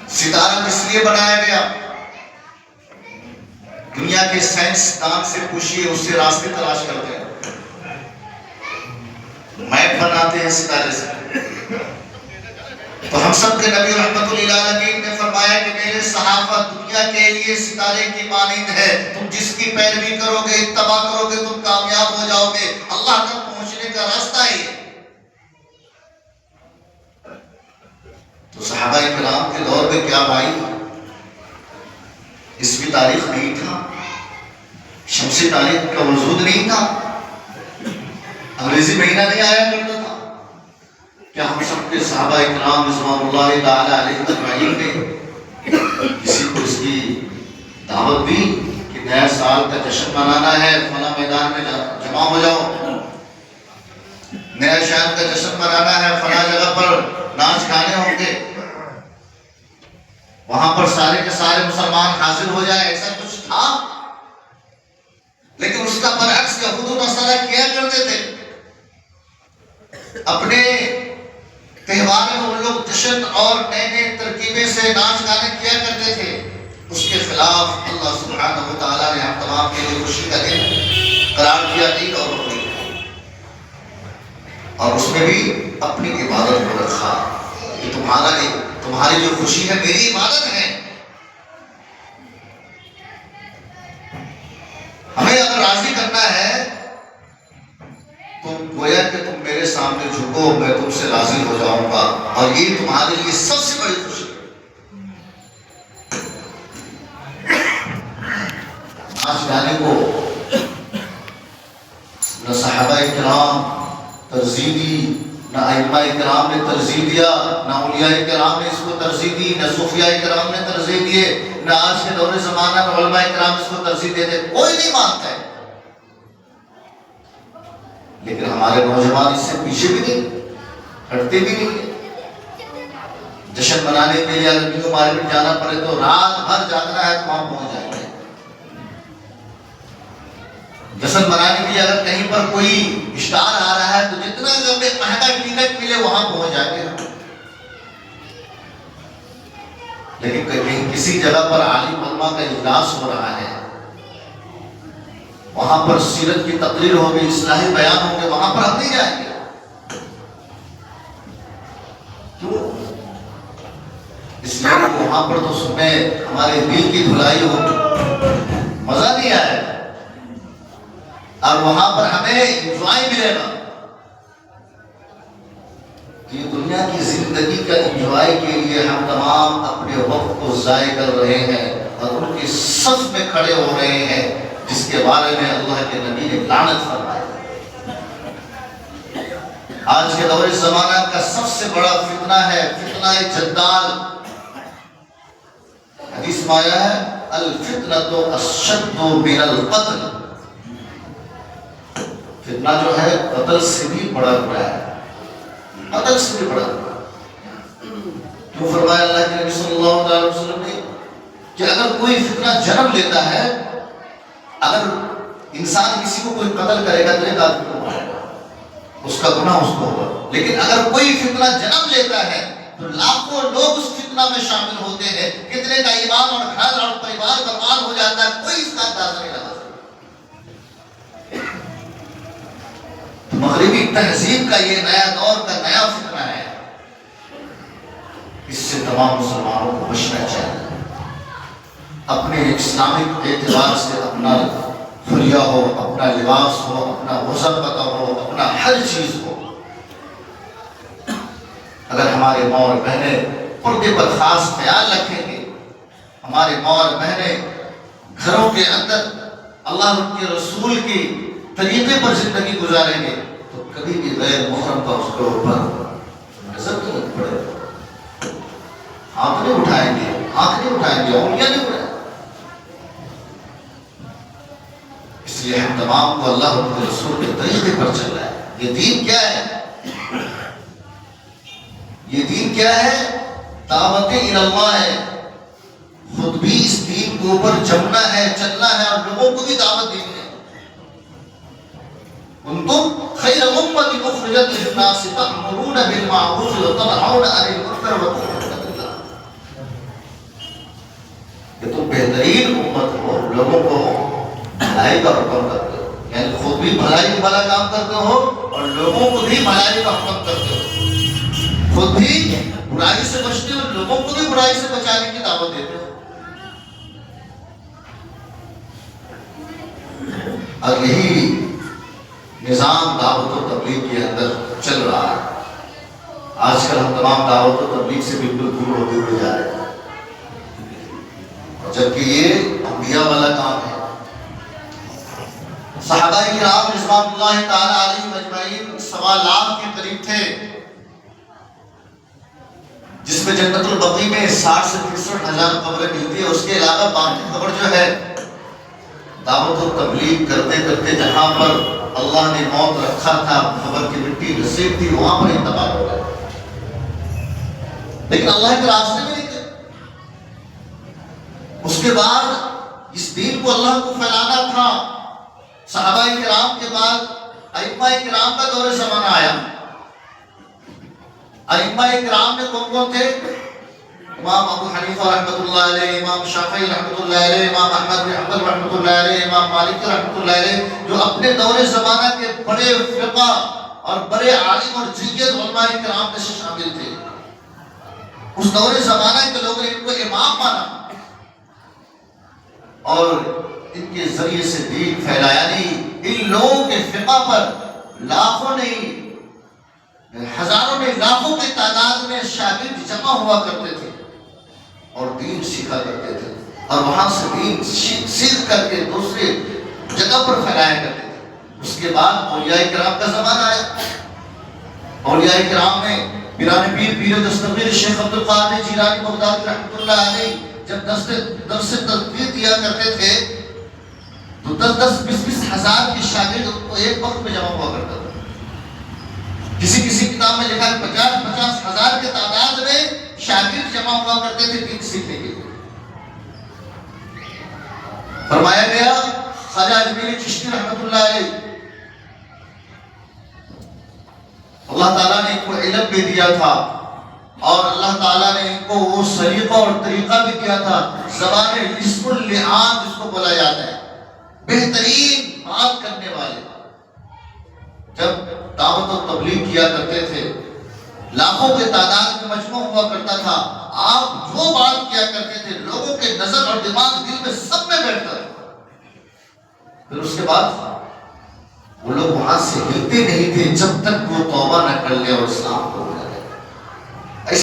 ستارہ کس لیے بنایا گیا؟ دنیا کے سائنسدان سے پوچھئے، اس سے راستے تلاش کرتے ہیں، میپ بناتے ہیں ستارے سے۔ تو ہم سب کے نبی رحمت للعالمین نے فرمایا کہ میرے صحابہ دنیا کے لیے ستارے کی مانند ہے، تم جس کی پیروی کرو گے، اتباع کرو گے، تم کامیاب ہو جاؤ گے، اللہ تک پہنچنے کا راستہ ہی ہے۔ تو صحابہ کرام کے دور میں کیا بھائی اس کی تاریخ نہیں تھا، شمسی تاریخ کا وجود نہیں تھا، انگریزی مہینہ نہیں آیا کرتا تھا؟ کیا ہم سب کے صحابہ اکرام رضوان اللہ تعالی علیہ اجمعین نے کسی کو اس کی دعوت دی کہ نیا سال کا جشن منانا ہے، فلاں میدان میں جمع ہو جاؤ، نیا شہر کا جشن منانا ہے، فلاں جگہ پر ناچ گانے ہوں گے، وہاں پر سارے کے سارے مسلمان حاضر ہو جائیں، ایسا کچھ تھا؟ لیکن اس کا برعکس یہود و نصارہ کیا کرتے تھے، اپنے تہوار میں وہ لوگ جشن اور نئے نئے ترکیبیں سے ناچ گانے کیا کرتے تھے۔ اس کے خلاف اللہ سبحانہ و تعالیٰ نے ہم تمام کے لیے خوشی کا دن قرار دیا عید اور بقرعید، اور اس میں بھی اپنی عبادت کو رکھا کہ تمہاری جو خوشی ہے میری عبادت ہے۔ ہمیں اگر راضی کرنا ہے تو گویا کہ تم میرے سامنے جھکو، میں تم سے راضی ہو جاؤں گا، اور یہ تمہارے لیے سب سے بڑی خوشی ہے۔ ناچ گانے کو نہ صحابہ کرام ترجیح دی، نہ ائمہ کرام نے ترجیح دیا، نہ اولیاء کرام نے اس کو ترجیح دی، نہ صوفیاء کرام نے ترجیح دیے، نہ آج کے دور زمانہ میں علماء کرام اس کو ترجیح دیتے، کوئی نہیں مانتا ہے۔ لیکن ہمارے نوجوان اس سے پیچھے بھی نہیں ہٹتے بھی نہیں۔ جشن منانے کے لیے اگر نیو مارکیٹ جانا پڑے تو رات بھر جاگنا ہے تو وہاں پہنچ جائیں گے۔ جشن منانے کے لیے اگر کہیں پر کوئی اسٹار آ رہا ہے تو جتنا مہنگا ٹکٹ ملے وہاں پہنچ جائیں گے۔ لیکن کہیں کسی جگہ پر عالم علماء کا اجلاس ہو رہا ہے، وہاں پر سیرت کی تقریر ہوگی، اصلاحی بیان ہوں گے، وہاں پر ہم نہیں جائیں گے۔ کیوں؟ اس لیے وہاں پر تو سنیں ہمارے دل کی دھلائی ہوگی، مزہ نہیں آئے گا، اور وہاں پر ہمیں انجوائے ملے گا۔ یہ دنیا کی زندگی کا انجوائے کے لیے ہم تمام اپنے وقت کو ضائع کر رہے ہیں اور ان کی صف میں کھڑے ہو رہے ہیں جس کے بارے میں اللہ کے نبی نے لعنت فرمایا۔ آج کے دور زمانہ کا سب سے بڑا فتنہ ہے فتنہ جدال۔ حدیث میں آیا ہے الفتنة اشد من القتل، فتنہ جو ہے قتل سے بھی بڑا برا ہے، قتل سے بھی بڑا برا۔ کیوں فرمایا اللہ کے نبی صلی اللہ علیہ وسلم نے کہ اگر کوئی فتنہ جنم لیتا ہے، اگر انسان کسی کو کوئی قتل کرے گا تو ایک آدمی کو مارے گا، اس کا گناہ اس کو ہوگا، لیکن اگر کوئی فتنہ جنم لیتا ہے تو لاکھوں لوگ اس فتنہ میں شامل ہوتے ہیں، کتنے کا ایمان اور گھر اور پریوار برباد ہو جاتا ہے، کوئی اس کا اندازہ نہیں لگا سکتا۔ مغربی تہذیب کا یہ نیا دور کا نیا فتنہ ہے، اس سے تمام مسلمانوں کو بچنا چاہیے۔ اپنے اسلامک اعتبار سے اپنا حلیہ ہو، اپنا لباس ہو، اپنا وضع پتہ ہو، اپنا ہر چیز ہو۔ اگر ہمارے ماں اور بہنیں پردے پر خاص خیال رکھیں گے، ہمارے ماں اور بہنیں گھروں کے اندر اللہ کے رسول کی طریقے پر زندگی گزاریں گے تو کبھی بھی غیر محرم کا اس کے اوپر نظر تو نہیں پڑے گا، ہاتھ نہیں اٹھائیں گے، انگلیاں نہیں اٹھائیں۔ اس لیے ہم تمام کو اللہ کے رسول کے طریقے پر چل رہا ہے۔ یہ دین کیا ہے؟ یہ دین کیا ہے؟ دعوت اللہ ہے، خود بھی اس دین کے اوپر جمنا ہے، چلنا ہے، اور لوگوں کو بھی دعوت دینی ہے۔ کنتم خیر امۃ اخرجت للناس تأمرون بالمعروف وتنہون عن المنکر وتؤمنون باللہ۔ لوگوں کو بھلائی کا حکم کرتے ہو، یعنی خود بھی بھلائی والا کام کرتے ہو اور لوگوں کو بھی بھلائی کا حکم کرتے ہو، خود بھی برائی سے بچتے ہو، لوگوں کو بھی برائی سے بچانے کی دعوت دیتے ہو۔ اور یہی نظام دعوت و تبلیغ کے اندر چل رہا ہے۔ آج کل ہم تمام دعوت و تبلیغ سے بالکل دور ہوتے ہوئے جا رہے ہیں، جبکہ یہ انبیاء والا کام ہے۔ صحابہ کرام رضوان اللہ تعالی علیہم اجمعین 1.25 لاکھ کے قریب تھے، جس میں جنت البقیع میں 60 سے 63 ہزار قبریں ملتی ہیں۔ اس کے علاوہ باقی قبر جو ہے دعوت و تبلیغ کرتے کرتے جہاں پر اللہ نے موت رکھا تھا، قبر کی مٹی نصیب تھی، وہاں پر انتقال ہو گئے، لیکن اللہ کے راستے میں نہیں تھے۔ اس کے بعد اس دین کو اللہ کو پھیلانا تھا۔ صحابہ کرام کے بعد ائمہ کرام کا دور زمانہ آیا۔ ائمہ کرام میں کون کون تھے؟ امام ابو حنیفہ رحمۃ اللہ علیہ، امام شافعی رحمۃ اللہ علیہ، امام احمد بن حنبل رحمۃ اللہ علیہ، امام مالک رحمۃ اللہ علیہ، جو اپنے دور زمانہ کے بڑے فقہ اور بڑے عالم اور جید علماء کرام میں سے شامل تھے۔ اس دور زمانہ کے لوگوں نے ان کو امام مانا اور ان کے ذریعے سے دین پھیلایا۔ نہیں، ان لوگوں کے فقہ پر لاکھوں نہیں، ہزاروں میں، لاکھوں کی تعداد میں شاگرد جمع ہوا کرتے تھے اور دین سیکھا کرتے تھے، اور وہاں سے دین سیکھ کر کے دوسرے جگہ پر پھیلایا کرتے تھے۔ اس کے بعد اولیاء کرام کا زمانہ آیا۔ اولیاء کرام میں پیران پیر پیر دستگیر شیخ عبد القادر جیلانی بغدادی رحمۃ اللہ علیہ جب درس تدبیر دیا کرتے تھے تو 10-20 ہزار کے شاگرد ایک وقت میں جمع ہوا کرتا تھا۔ کسی کتاب میں لکھا ہے 50 ہزار کے تعداد میں شاگرد جمع ہوا کرتے تھے دین سیکھنے کے لیے۔ فرمایا گیا خواجہ اجمیری چشتی رحمۃ اللہ علیہ، اللہ تعالیٰ نے ان کو علم بھی دیا تھا اور اللہ تعالیٰ نے ان کو وہ سلیقہ اور طریقہ بھی دیا تھا، زبان لسم اللعان جس کو بولا جاتا ہے، بہترین بات کرنے والے۔ جب دعوت و تبلیغ کیا کرتے تھے، لاکھوں کے تعداد میں مجمع ہوا کرتا تھا، آپ جو بات کیا کرتے تھے لوگوں کے نظر اور دماغ دل میں سب میں بیٹھتا تھا۔ پھر اس کے بعد وہ لوگ وہاں سے ہلتے نہیں تھے جب تک وہ توبہ نہ کر لے اور اسلام کو